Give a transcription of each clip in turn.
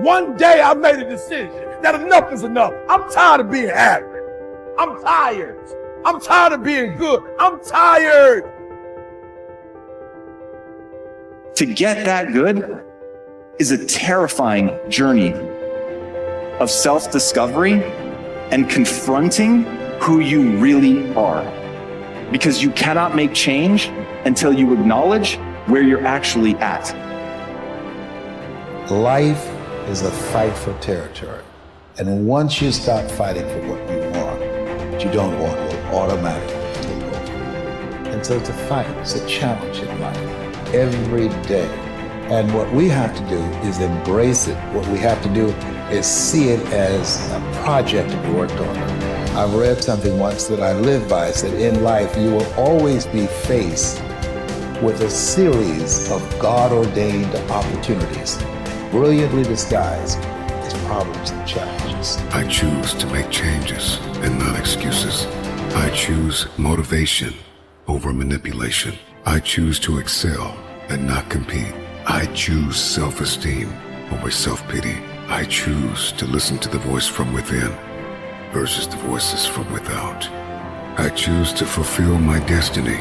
One day I made a decision that enough is enough. I'm tired of being average. I'm tired. I'm tired of being good. I'm tired. To get that good is a terrifying journey of self-discovery and confronting who you really are. Because you cannot make change until you acknowledge where you're actually at. Life is a fight for territory. And once you stop fighting for what you want, what you don't want will automatically take over. And so it's a fight, it's a challenge in life every day. And what we have to do is embrace it. What we have to do is see it as a project to be worked on. I read something once that I live by. It said, in life, you will always be faced with a series of God-ordained opportunities, brilliantly disguised as problems and challenges. I choose to make changes and not excuses. I choose motivation over manipulation. I choose to excel and not compete. I choose self-esteem over self-pity. I choose to listen to the voice from within versus the voices from without. I choose to fulfill my destiny.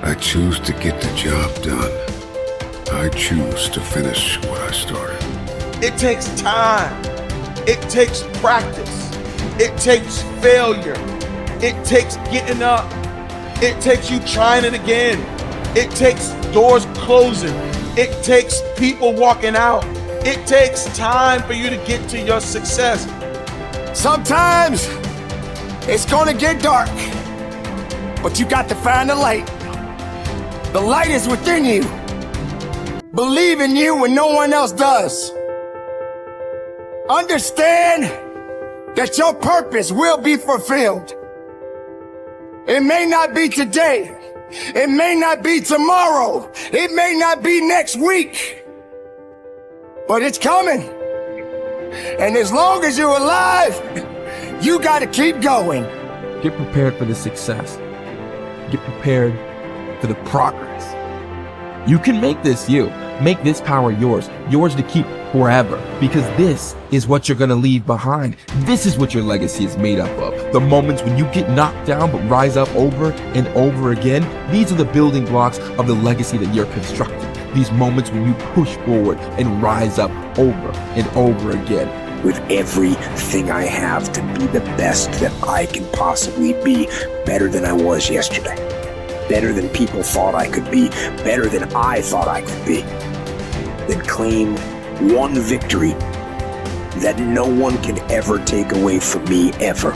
I choose to get the job done. I choose to finish what I started. It takes time. It takes practice. It takes failure. It takes getting up. It takes you trying it again. It takes doors closing. It takes people walking out. It takes time for you to get to your success. Sometimes it's gonna get dark, but you got to find the light. The light is within you. Believe in you when no one else does. Understand that your purpose will be fulfilled. It may not be today. It may not be tomorrow. It may not be next week. But it's coming. And as long as you're alive, you gotta keep going. Get prepared for the success. Get prepared for the progress. You can make this you. Make this power yours. Yours to keep forever. Because this is what you're gonna leave behind. This is what your legacy is made up of. The moments when you get knocked down but rise up over and over again. These are the building blocks of the legacy that you're constructing. These moments when you push forward and rise up over and over again. With everything I have to be the best that I can possibly be, better than I was yesterday, better than people thought I could be, better than I thought I could be. Then claim one victory that no one can ever take away from me, ever.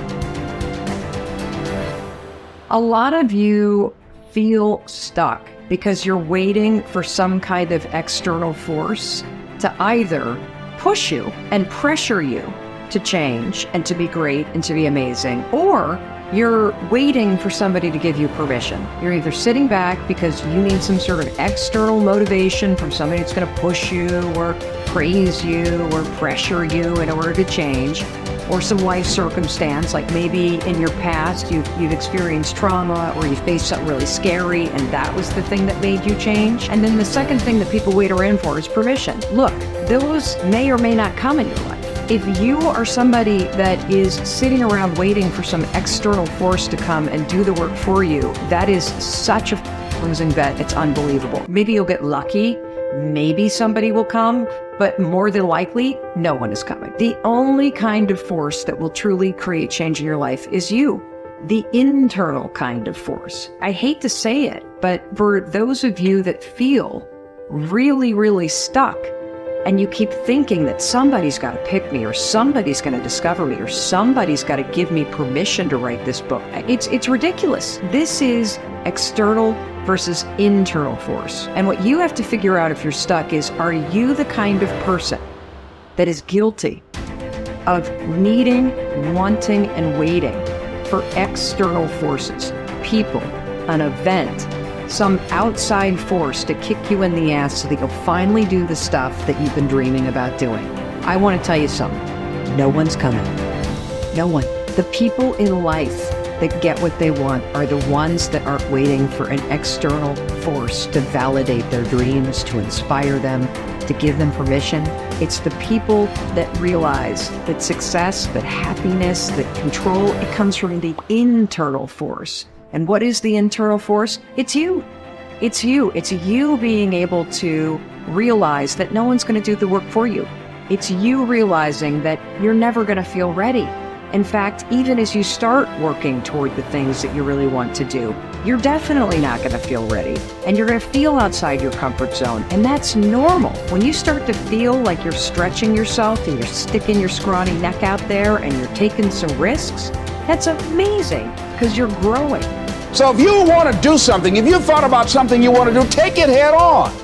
A lot of you feel stuck because you're waiting for some kind of external force to either push you and pressure you to change and to be great and to be amazing, or you're waiting for somebody to give you permission. You're either sitting back because you need some sort of external motivation from somebody that's going to push you or praise you or pressure you in order to change, or some life circumstance, like maybe in your past you've experienced trauma or you faced something really scary and that was the thing that made you change. And then the second thing that people wait around for is permission. Look, those may or may not come in your life. If you are somebody that is sitting around waiting for some external force to come and do the work for you, that is such a losing bet. It's unbelievable. Maybe you'll get lucky. Maybe somebody will come, but more than likely, no one is coming. The only kind of force that will truly create change in your life is you, the internal kind of force. I hate to say it, but for those of you that feel really, really stuck, and you keep thinking that somebody's got to pick me, or somebody's going to discover me, or somebody's got to give me permission to write this book, it's ridiculous. This is external versus internal force. And what you have to figure out if you're stuck is, are you the kind of person that is guilty of needing, wanting, and waiting for external forces, people, an event, some outside force to kick you in the ass so that you'll finally do the stuff that you've been dreaming about doing? I want to tell you something. No one's coming. No one. The people in life that get what they want are the ones that aren't waiting for an external force to validate their dreams, to inspire them, to give them permission. It's the people that realize that success, that happiness, that control, it comes from the internal force. And what is the internal force? It's you. It's you. It's you being able to realize that no one's going to do the work for you. It's you realizing that you're never going to feel ready. In fact, even as you start working toward the things that you really want to do, you're definitely not going to feel ready. And you're going to feel outside your comfort zone. And that's normal. When you start to feel like you're stretching yourself and you're sticking your scrawny neck out there and you're taking some risks, that's amazing because you're growing. So if you want to do something, if you've thought about something you want to do, take it head on.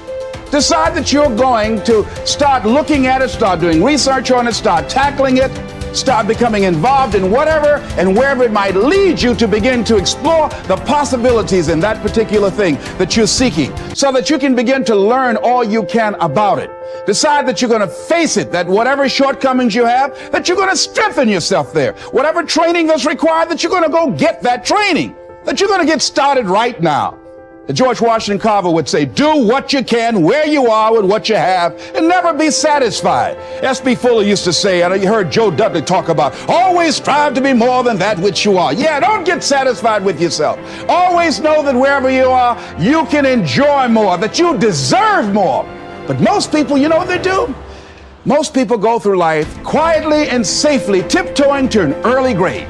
Decide that you're going to start looking at it, start doing research on it, start tackling it, start becoming involved in whatever and wherever it might lead you to begin to explore the possibilities in that particular thing that you're seeking so that you can begin to learn all you can about it. Decide that you're going to face it, that whatever shortcomings you have, that you're going to strengthen yourself there. Whatever training that's required, that you're going to go get that training, that you're going to get started right now. George Washington Carver would say, do what you can where you are with what you have and never be satisfied. S.B. Fuller used to say, and you heard Joe Dudley talk about, always strive to be more than that which you are. Yeah, don't get satisfied with yourself. Always know that wherever you are, you can enjoy more, that you deserve more. But most people, you know what they do? Most people go through life quietly and safely tiptoeing to an early grave.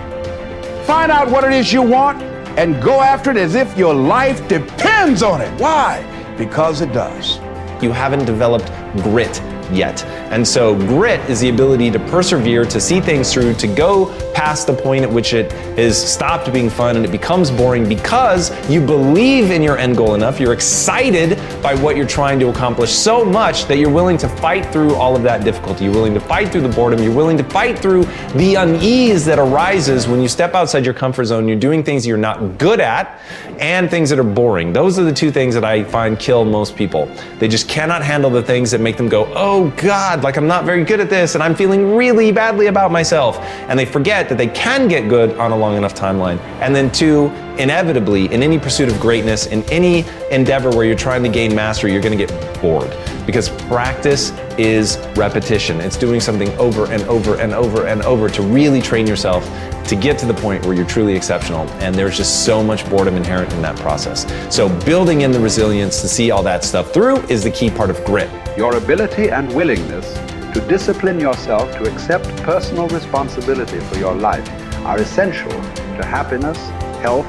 Find out what it is you want and go after it as if your life depends on it. Why? Because it does. You haven't developed grit yet. And so grit is the ability to persevere, to see things through, to go past the point at which it is stopped being fun and it becomes boring because you believe in your end goal enough, you're excited by what you're trying to accomplish so much that you're willing to fight through all of that difficulty. You're willing to fight through the boredom. You're willing to fight through the unease that arises when you step outside your comfort zone. You're doing things you're not good at and things that are boring. Those are the two things that I find kill most people. They just cannot handle the things that make them go, oh God, like I'm not very good at this and I'm feeling really badly about myself. And they forget that they can get good on a long enough timeline. And then two, inevitably, in any pursuit of greatness, in any endeavor where you're trying to gain mastery, you're going to get bored because practice is repetition. It's doing something over and over and over and over to really train yourself to get to the point where you're truly exceptional. And there's just so much boredom inherent in that process. So building in the resilience to see all that stuff through is the key part of grit. Your ability and willingness to discipline yourself to accept personal responsibility for your life are essential to happiness, health,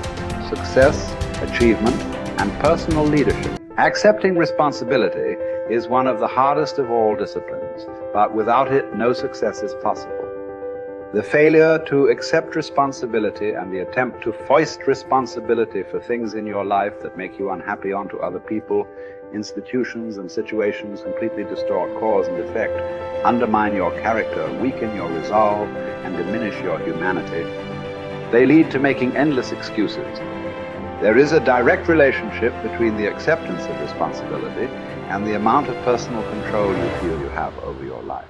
success, achievement, and personal leadership. Accepting responsibility is one of the hardest of all disciplines, but without it, no success is possible. The failure to accept responsibility and the attempt to foist responsibility for things in your life that make you unhappy onto other people, institutions, and situations completely distort cause and effect, undermine your character, weaken your resolve, and diminish your humanity. They lead to making endless excuses. There is a direct relationship between the acceptance of responsibility and the amount of personal control you feel you have over your life.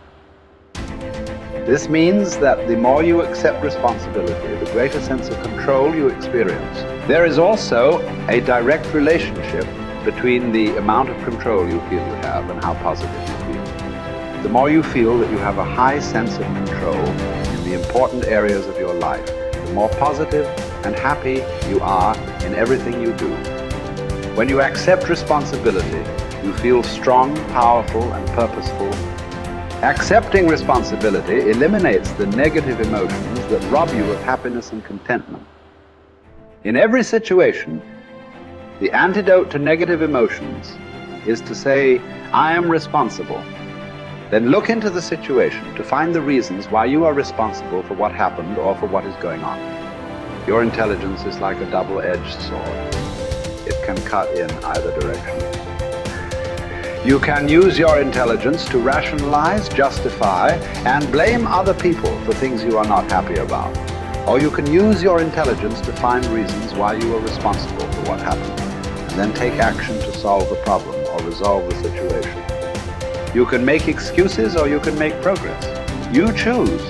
This means that the more you accept responsibility, the greater sense of control you experience. There is also a direct relationship between the amount of control you feel you have and how positive you feel. The more you feel that you have a high sense of control in the important areas of your life, the more positive and happy you are in everything you do. When you accept responsibility, you feel strong, powerful, and purposeful. Accepting responsibility eliminates the negative emotions that rob you of happiness and contentment. In every situation, the antidote to negative emotions is to say, I am responsible. Then look into the situation to find the reasons why you are responsible for what happened or for what is going on. Your intelligence is like a double-edged sword. It can cut in either direction. You can use your intelligence to rationalize, justify, and blame other people for things you are not happy about. Or you can use your intelligence to find reasons why you are responsible for what happened, and then take action to solve the problem or resolve the situation. You can make excuses or you can make progress. You choose.